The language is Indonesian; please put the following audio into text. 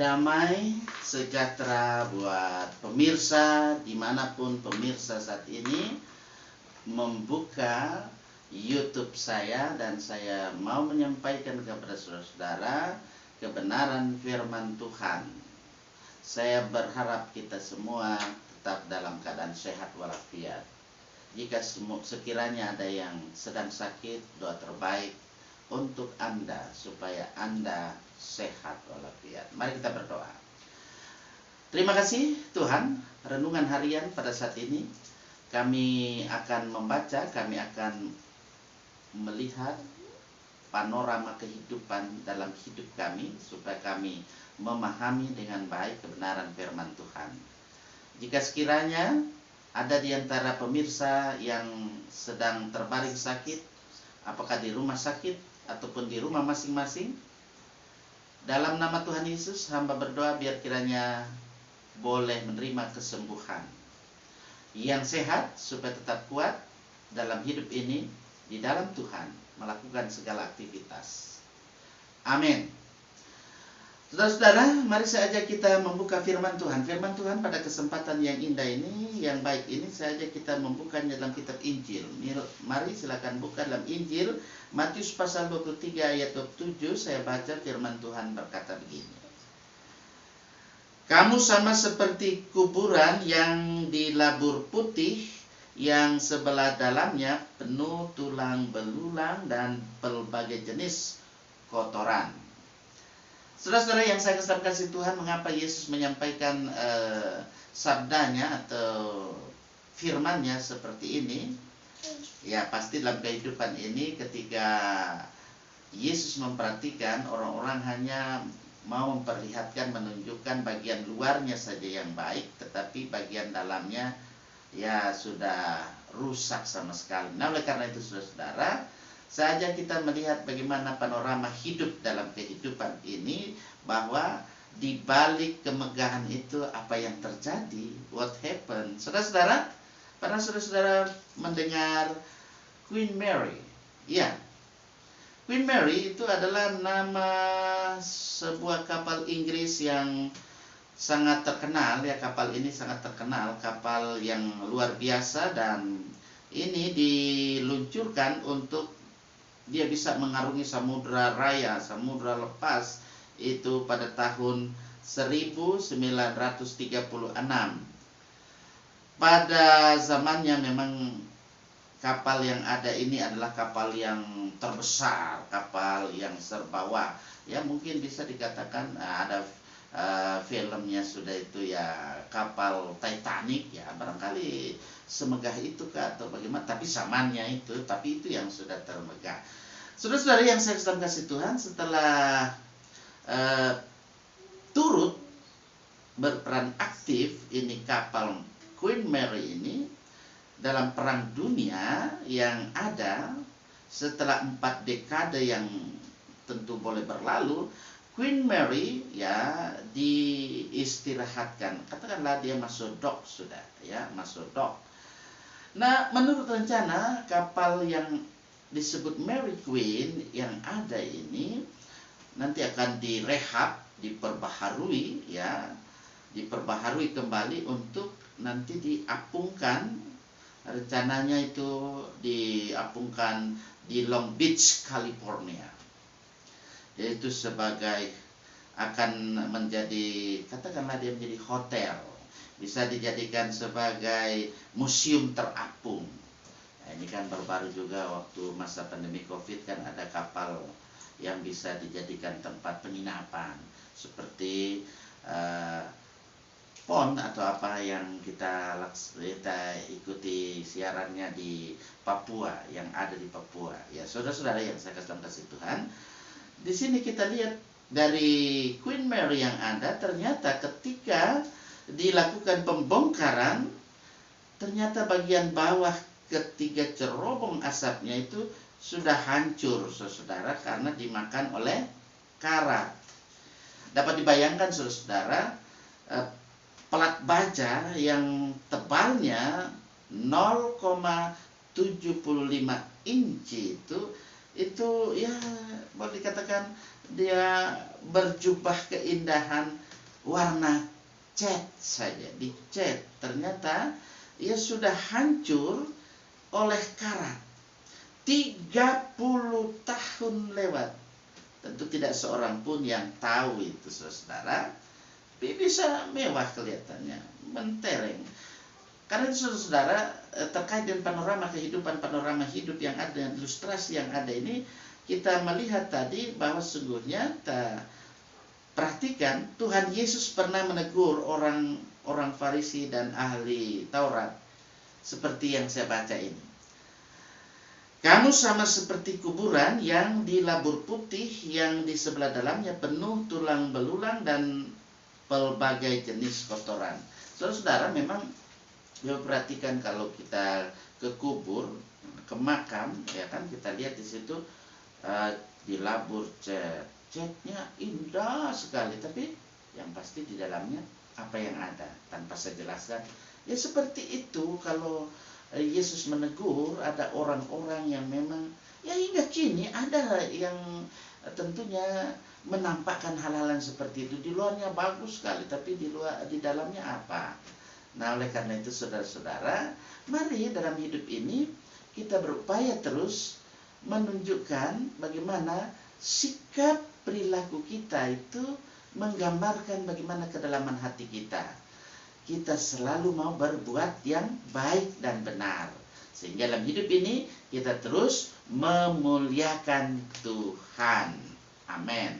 Damai sejahtera buat pemirsa dimanapun pemirsa saat ini membuka YouTube saya, dan saya mau menyampaikan kepada saudara-saudara kebenaran firman Tuhan. Saya berharap kita semua tetap dalam keadaan sehat walafiat. Jika sekiranya ada yang sedang sakit, doa terbaik untuk Anda supaya Anda sehat walafiat. Mari kita berdoa. Terima kasih Tuhan, renungan harian pada saat ini kami akan membaca, kami akan melihat panorama kehidupan dalam hidup kami supaya kami memahami dengan baik kebenaran firman Tuhan. Jika sekiranya ada di antara pemirsa yang sedang terbaring sakit, apakah di rumah sakit ataupun di rumah masing-masing, dalam nama Tuhan Yesus hamba berdoa biar kiranya boleh menerima kesembuhan. Yang sehat supaya tetap kuat dalam hidup ini di dalam Tuhan melakukan segala aktivitas. Amin. Saudara-saudara, mari saja kita membuka firman Tuhan. Firman Tuhan pada kesempatan yang indah ini, yang baik ini, saja kita membukanya dalam kitab Injil. Mari silakan buka dalam Injil Matius pasal 23 ayat 27. Saya baca firman Tuhan berkata begini. Kamu sama seperti kuburan yang dilabur putih, yang sebelah dalamnya penuh tulang belulang dan berbagai jenis kotoran. Saudara-saudara yang saya kasih Tuhan, mengapa Yesus menyampaikan sabdanya atau firmannya seperti ini? Ya, pasti dalam kehidupan ini ketika Yesus memperhatikan, orang-orang hanya mau memperlihatkan, menunjukkan bagian luarnya saja yang baik, tetapi bagian dalamnya ya sudah rusak sama sekali. Nah, oleh karena itu saudara-saudara, saja kita melihat bagaimana panorama hidup dalam kehidupan ini, bahwa di balik kemegahan itu apa yang terjadi, what happened. Saudara-saudara, pernah saudara-saudara mendengar Queen Mary? Ya, Queen Mary itu adalah nama sebuah kapal Inggris yang sangat terkenal, ya. Kapal ini sangat terkenal, kapal yang luar biasa, dan ini diluncurkan untuk dia bisa mengarungi samudra raya, samudra lepas itu pada tahun 1936. Pada zamannya memang kapal yang ada ini adalah kapal yang terbesar, kapal yang serbawah. Ya, mungkin bisa dikatakan ada filmnya sudah itu ya, kapal Titanic ya, barangkali semegah itu kah atau bagaimana, tapi zamannya itu, tapi itu yang sudah termegah. Saudara-saudara yang saya kasih Tuhan, setelah turut berperan aktif ini kapal Queen Mary ini dalam perang dunia yang ada setelah 4 dekade yang tentu boleh berlalu, Queen Mary ya diistirahatkan, katakanlah dia masuk dock sudah ya, masuk dock. Nah, menurut rencana kapal yang disebut Mary Queen yang ada ini nanti akan direhab, diperbaharui ya, diperbaharui kembali untuk nanti diapungkan. Rencananya itu diapungkan di Long Beach, California. Yaitu sebagai akan menjadi, katakanlah dia menjadi hotel, bisa dijadikan sebagai museum terapung. Nah, ini kan baru-baru juga waktu masa pandemi COVID kan ada kapal yang bisa dijadikan tempat penginapan seperti PON atau apa yang kita ikuti siarannya di Papua, yang ada di Papua. Ya, saudara-saudara yang saya kasih Tuhan, di sini kita lihat dari Queen Mary yang ada, ternyata ketika dilakukan pembongkaran, ternyata bagian bawah ketiga cerobong asapnya itu sudah hancur, saudara, karena dimakan oleh karat. Dapat dibayangkan, saudara, pelat baja yang tebalnya 0,75 inci itu ya boleh dikatakan dia berjubah keindahan warna cat saja, dicat. Ternyata ia sudah hancur oleh karat. 30 tahun lewat. Tentu tidak seorang pun yang tahu itu, saudara. Tapi bisa mewah kelihatannya, mentereng. Karena itu saudara, terkait dengan panorama kehidupan, panorama hidup yang ada, ilustrasi yang ada ini, kita melihat tadi bahwa sungguhnya perhatikan, Tuhan Yesus pernah menegur orang Farisi dan ahli Taurat seperti yang saya baca ini. Kamu sama seperti kuburan yang dilabur putih, yang di sebelah dalamnya penuh tulang belulang dan pelbagai jenis kotoran. Saudara-saudara, memang perhatikan kalau kita ke kubur, ke makam, ya kan, kita lihat di situ dilabur catnya indah sekali, tapi yang pasti di dalamnya apa yang ada tanpa saya jelaskan. Ya seperti itu kalau Yesus menegur, ada orang-orang yang memang ya hingga kini ada yang tentunya menampakkan hal-hal yang seperti itu. Di luarnya bagus sekali, tapi di dalamnya apa? Nah, oleh karena itu saudara-saudara, mari dalam hidup ini kita berupaya terus menunjukkan bagaimana sikap perilaku kita itu menggambarkan bagaimana kedalaman hati kita. Kita selalu mau berbuat yang baik dan benar, sehingga dalam hidup ini kita terus memuliakan Tuhan. Amin.